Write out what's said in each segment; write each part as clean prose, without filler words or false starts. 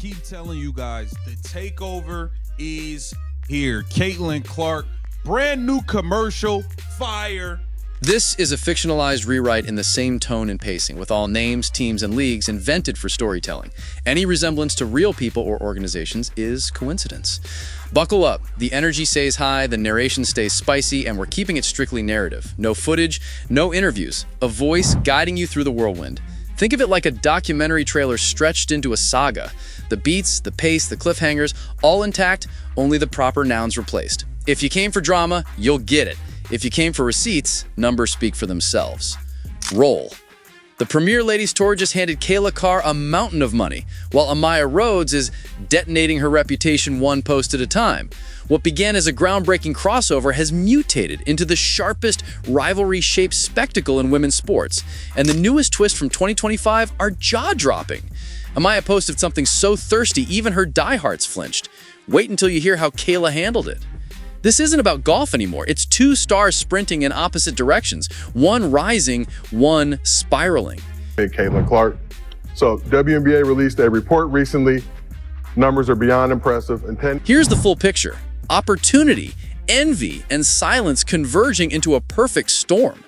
keep telling you guys, the takeover is here. Caitlin Clark, brand new commercial, fire. This is a fictionalized rewrite in the same tone and pacing, with all names, teams, and leagues invented for storytelling. Any resemblance to real people or organizations is coincidence. Buckle up. The energy stays high, the narration stays spicy, and we're keeping it strictly narrative. No footage, no interviews. A voice guiding you through the whirlwind. Think of it like a documentary trailer stretched into a saga. The beats, the pace, the cliffhangers, all intact, only the proper nouns replaced. If you came for drama, you'll get it. If you came for receipts, numbers speak for themselves. Roll. The Premier Ladies Tour just handed Kayla Carr a mountain of money, while Amaya Rhodes is detonating her reputation one post at a time. What began as a groundbreaking crossover has mutated into the sharpest rivalry-shaped spectacle in women's sports, and the newest twists from 2025 are jaw-dropping. Amaya posted something so thirsty even her diehards flinched. Wait until you hear how Kayla handled it. This isn't about golf anymore. It's two stars sprinting in opposite directions, one rising, one spiraling. Hey, Caitlin Clark. So WNBA released a report recently. Numbers are beyond impressive. Here's the full picture. Opportunity, envy, and silence converging into a perfect storm.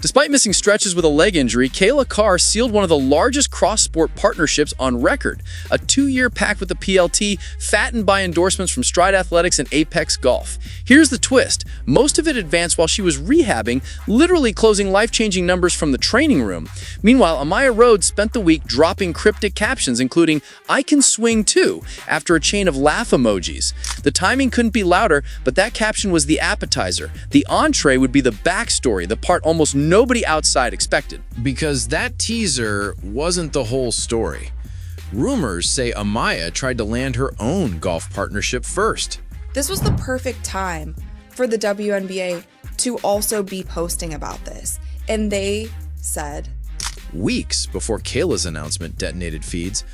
Despite missing stretches with a leg injury, Kayla Carr sealed one of the largest cross-sport partnerships on record, a 2-year pact with the PLT, fattened by endorsements from Stride Athletics and Apex Golf. Here's the twist. Most of it advanced while she was rehabbing, literally closing life-changing numbers from the training room. Meanwhile, Amaya Rhodes spent the week dropping cryptic captions, including, "I can swing too," after a chain of laugh emojis. The timing couldn't be louder, but that caption was the appetizer. The entree would be the backstory, the part almost nobody outside expected. Because that teaser wasn't the whole story. Rumors say Amaya tried to land her own golf partnership first. This was the perfect time for the WNBA to also be posting about this. And they said, Weeks before Kayla's announcement detonated feeds,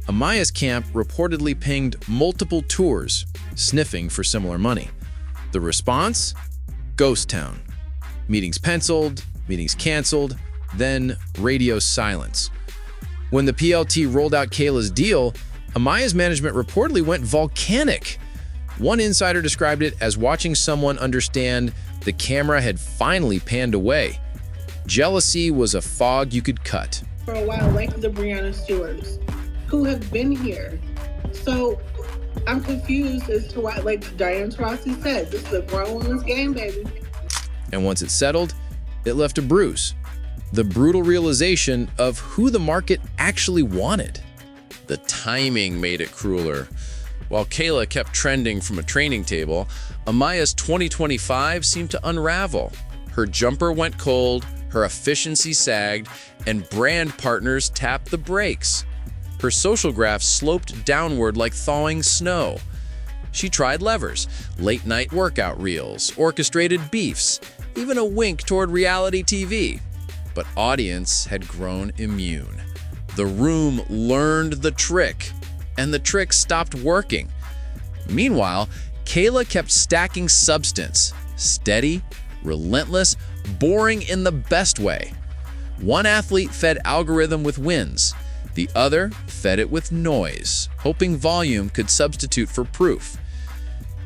Amaya's camp reportedly pinged multiple tours, sniffing for similar money. The response? Ghost town. Meetings penciled, meetings canceled, then radio silence. When the PLT rolled out Kayla's deal, Amaya's management reportedly went volcanic. One insider described it as watching someone understand the camera had finally panned away. Jealousy was a fog you could cut. For a while, like the Breanna Stewarts, who have been here. So I'm confused as to why, like Diane Taurasi said, this is a grown woman's game, baby. And once it settled, it left a bruise. The brutal realization of who the market actually wanted. The timing made it crueler. While Kayla kept trending from a training table, Amaya's 2025 seemed to unravel. Her jumper went cold, her efficiency sagged, and brand partners tapped the brakes. Her social graph sloped downward like thawing snow. She tried levers, late-night workout reels, orchestrated beefs, even a wink toward reality TV. But audience had grown immune. The room learned the trick, and the trick stopped working. Meanwhile, Kayla kept stacking substance, steady, relentless, boring in the best way. One athlete fed algorithm with wins. The other fed it with noise, hoping volume could substitute for proof.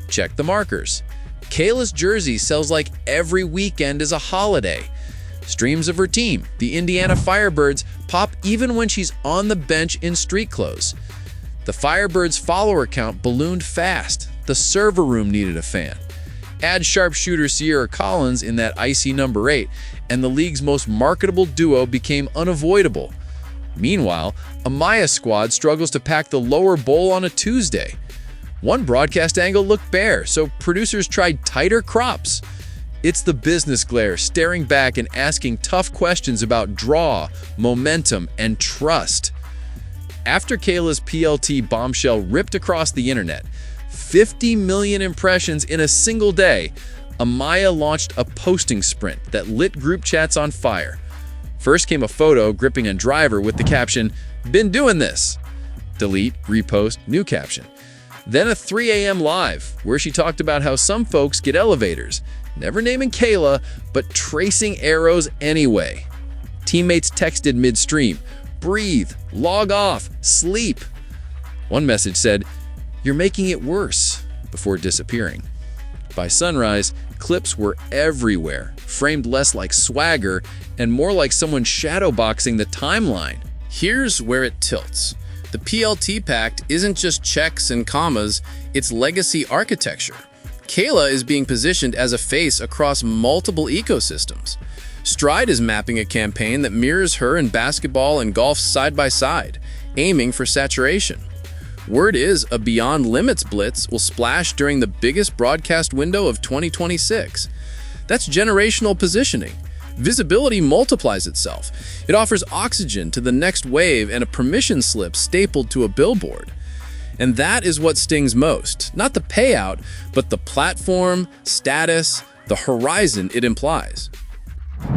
Check the markers. Kayla's jersey sells like every weekend is a holiday. Streams of her team, the Indiana Firebirds, pop even when she's on the bench in street clothes. The Firebirds' follower count ballooned fast. The server room needed a fan. Add sharpshooter Sierra Collins in that icy number 8, and the league's most marketable duo became unavoidable. Meanwhile, Amaya's squad struggles to pack the lower bowl on a Tuesday. One broadcast angle looked bare, so producers tried tighter crops. It's the business glare staring back and asking tough questions about draw, momentum, and trust. After Kayla's PLT bombshell ripped across the internet, 50 million impressions in a single day, Amaya launched a posting sprint that lit group chats on fire. First came a photo gripping a driver with the caption, "Been doing this." Delete, repost, new caption. Then a 3 a.m. live, where she talked about how some folks get elevators, never naming Kayla, but tracing arrows anyway. Teammates texted midstream, "Breathe, log off, sleep." One message said, "You're making it worse," before disappearing. By sunrise, clips were everywhere, framed less like swagger and more like someone shadowboxing the timeline. Here's where it tilts. The PLT Pact isn't just checks and commas, it's legacy architecture. Kayla is being positioned as a face across multiple ecosystems. Stride is mapping a campaign that mirrors her in basketball and golf side by side, aiming for saturation. Word is a Beyond Limits blitz will splash during the biggest broadcast window of 2026. That's generational positioning. Visibility multiplies itself. It offers oxygen to the next wave and a permission slip stapled to a billboard. And that is what stings most. Not the payout, but the platform, status, the horizon it implies.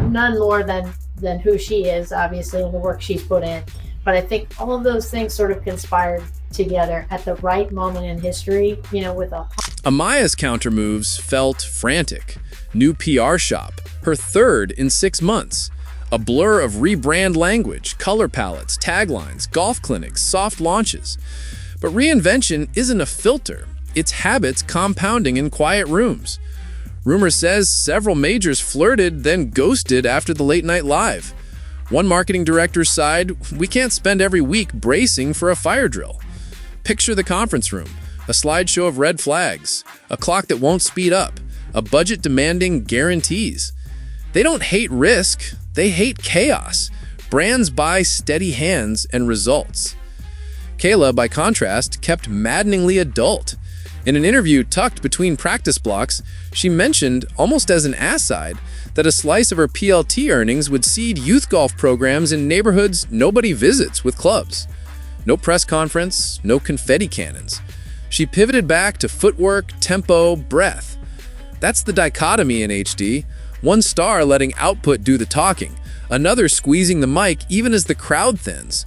None more than who she is, obviously, and the work she's put in. But I think all of those things sort of conspired together at the right moment in history, with a... Amaya's countermoves felt frantic. New PR shop, her third in 6 months. A blur of rebrand language, color palettes, taglines, golf clinics, soft launches. But reinvention isn't a filter. It's habits compounding in quiet rooms. Rumor says several majors flirted, then ghosted after the late night live. One marketing director sighed, "We can't spend every week bracing for a fire drill." Picture the conference room, a slideshow of red flags, a clock that won't speed up, a budget demanding guarantees. They don't hate risk, they hate chaos. Brands buy steady hands and results. Kayla, by contrast, kept maddeningly adult. In an interview tucked between practice blocks, she mentioned, almost as an aside, that a slice of her PLT earnings would seed youth golf programs in neighborhoods nobody visits with clubs. No press conference, no confetti cannons. She pivoted back to footwork, tempo, breath. That's the dichotomy in HD. One star letting output do the talking, another squeezing the mic even as the crowd thins.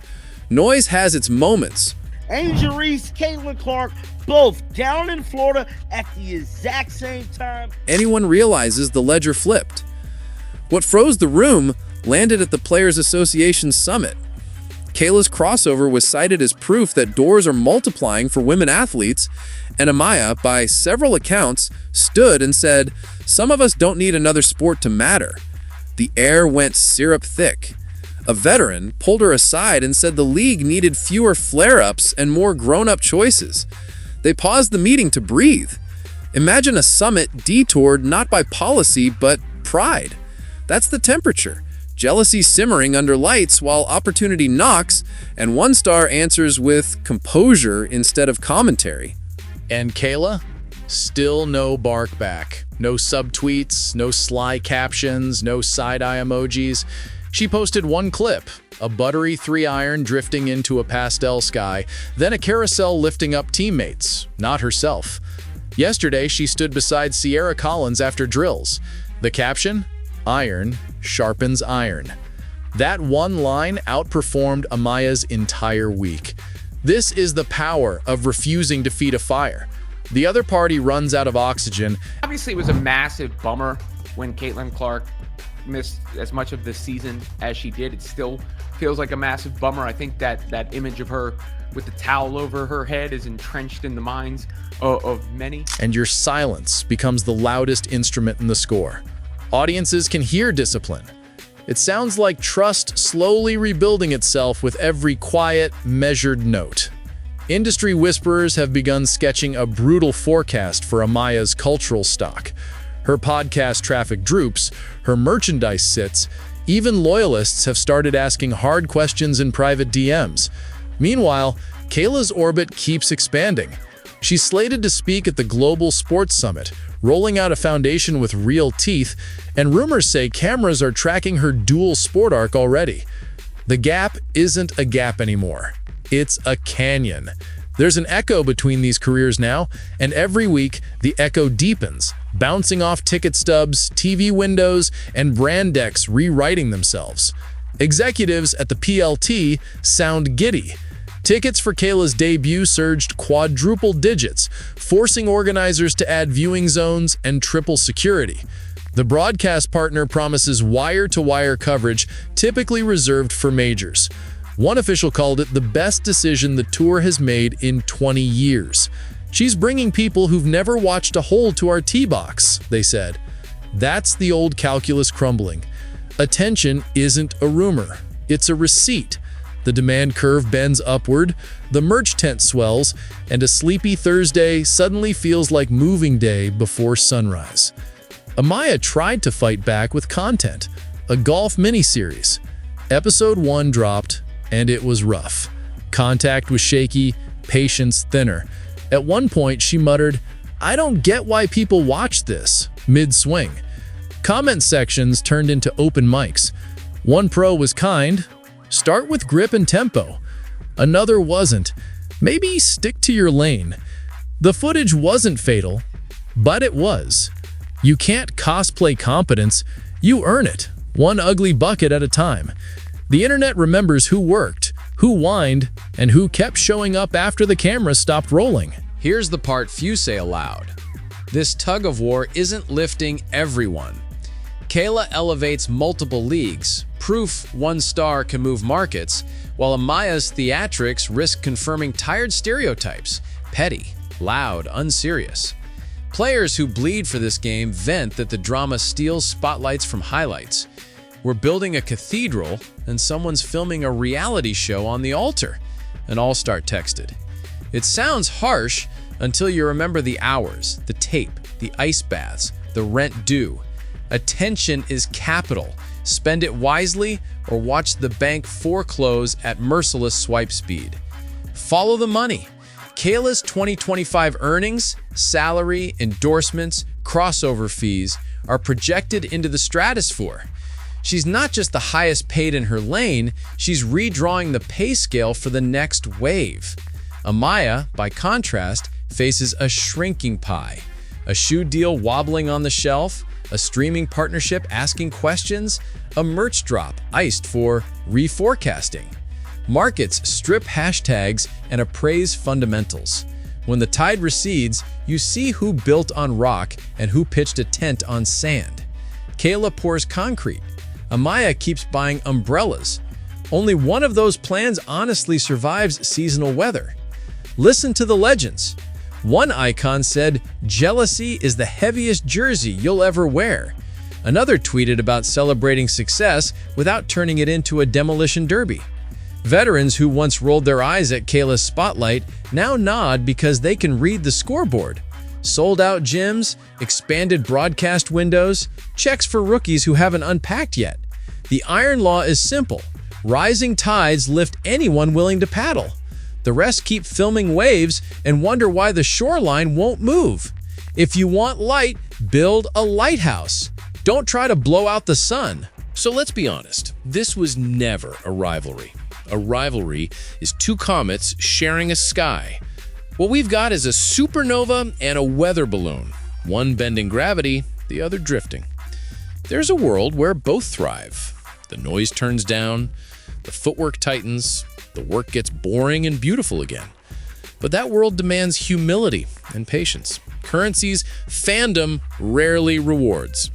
Noise has its moments. Angel Reese, Caitlin Clark, both down in Florida at the exact same time. Anyone realizes the ledger flipped. What froze the room landed at the Players Association Summit. Kayla's crossover was cited as proof that doors are multiplying for women athletes, and Amaya, by several accounts, stood and said, "Some of us don't need another sport to matter." The air went syrup thick. A veteran pulled her aside and said the league needed fewer flare-ups and more grown-up choices. They paused the meeting to breathe. Imagine a summit detoured not by policy, but pride. That's the temperature. Jealousy simmering under lights while opportunity knocks, and one star answers with composure instead of commentary. And Kayla? Still no bark back. No subtweets, no sly captions, no side-eye emojis. She posted one clip, a buttery 3-iron drifting into a pastel sky, then a carousel lifting up teammates, not herself. Yesterday, she stood beside Sierra Collins after drills. The caption? "Iron sharpens iron." That one line outperformed Amaya's entire week. This is the power of refusing to feed a fire. The other party runs out of oxygen. Obviously, it was a massive bummer when Caitlin Clark missed as much of the season as she did. It still feels like a massive bummer. I think that image of her with the towel over her head is entrenched in the minds of many. And your silence becomes the loudest instrument in the score. Audiences can hear discipline. It sounds like trust slowly rebuilding itself with every quiet, measured note. Industry whisperers have begun sketching a brutal forecast for Amaya's cultural stock. Her podcast traffic droops, her merchandise sits, even loyalists have started asking hard questions in private DMs. Meanwhile, Kayla's orbit keeps expanding. She's slated to speak at the Global Sports Summit, rolling out a foundation with real teeth, and rumors say cameras are tracking her dual sport arc already. The gap isn't a gap anymore. It's a canyon. There's an echo between these careers now, and every week the echo deepens, bouncing off ticket stubs, TV windows, and brand decks rewriting themselves. Executives at the PLT sound giddy. Tickets for Kayla's debut surged quadruple digits, forcing organizers to add viewing zones and triple security. The broadcast partner promises wire-to-wire coverage typically reserved for majors. One official called it the best decision the tour has made in 20 years. She's bringing people who've never watched a hole to our tee box, they said. That's the old calculus crumbling. Attention isn't a rumor, it's a receipt. The demand curve bends upward, the merch tent swells, and a sleepy Thursday suddenly feels like moving day before sunrise. Amaya tried to fight back with content, a golf miniseries. Episode 1 dropped, and it was rough. Contact was shaky, patience thinner. At one point, she muttered, "I don't get why people watch this," mid-swing. Comment sections turned into open mics. One pro was kind, "Start with grip and tempo." Another wasn't, "Maybe stick to your lane." The footage wasn't fatal, but it was. You can't cosplay competence, you earn it, one ugly bucket at a time. The internet remembers who worked, who whined, and who kept showing up after the camera stopped rolling. Here's the part few say aloud. This tug-of-war isn't lifting everyone. Kayla elevates multiple leagues, proof one star can move markets, while Amaya's theatrics risk confirming tired stereotypes, petty, loud, unserious. Players who bleed for this game vent that the drama steals spotlights from highlights. We're building a cathedral, and someone's filming a reality show on the altar, an all-star texted. It sounds harsh until you remember the hours, the tape, the ice baths, the rent due. Attention is capital. Spend it wisely or watch the bank foreclose at merciless swipe speed. Follow the money. Kayla's 2025 earnings, salary, endorsements, crossover fees are projected into the stratosphere. She's not just the highest paid in her lane, she's redrawing the pay scale for the next wave. Amaya, by contrast, faces a shrinking pie. A shoe deal wobbling on the shelf, a streaming partnership asking questions, a merch drop iced for reforecasting. Markets strip hashtags and appraise fundamentals. When the tide recedes, you see who built on rock and who pitched a tent on sand. Kayla pours concrete. Amaya keeps buying umbrellas. Only one of those plans honestly survives seasonal weather. Listen to the legends. One icon said, "Jealousy is the heaviest jersey you'll ever wear." Another tweeted about celebrating success without turning it into a demolition derby. Veterans who once rolled their eyes at Kayla's spotlight now nod because they can read the scoreboard. Sold-out gyms, expanded broadcast windows, checks for rookies who haven't unpacked yet. The iron law is simple. Rising tides lift anyone willing to paddle. The rest keep filming waves and wonder why the shoreline won't move. If you want light, build a lighthouse. Don't try to blow out the sun. So let's be honest, this was never a rivalry. A rivalry is two comets sharing a sky. What we've got is a supernova and a weather balloon, one bending gravity, the other drifting. There's a world where both thrive. The noise turns down, the footwork tightens, the work gets boring and beautiful again. But that world demands humility and patience. Currencies fandom rarely rewards.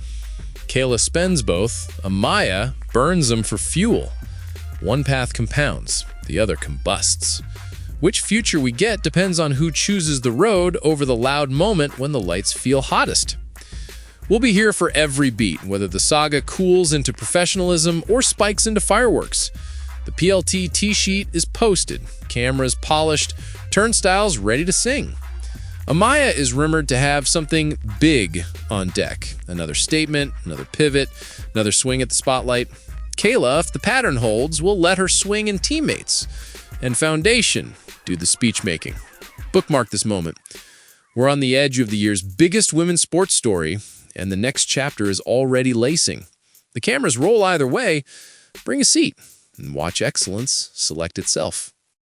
Kayla spends both, Amaya burns them for fuel. One path compounds, the other combusts. Which future we get depends on who chooses the road over the loud moment when the lights feel hottest. We'll be here for every beat, whether the saga cools into professionalism or spikes into fireworks. The PLT T-sheet is posted, cameras polished, turnstiles ready to sing. Amaya is rumored to have something big on deck. Another statement, another pivot, another swing at the spotlight. Kayla, if the pattern holds, will let her swing in teammates. And Foundation do the speech making. Bookmark this moment. We're on the edge of the year's biggest women's sports story, and the next chapter is already lacing. The cameras roll either way. Bring a seat and watch excellence select itself.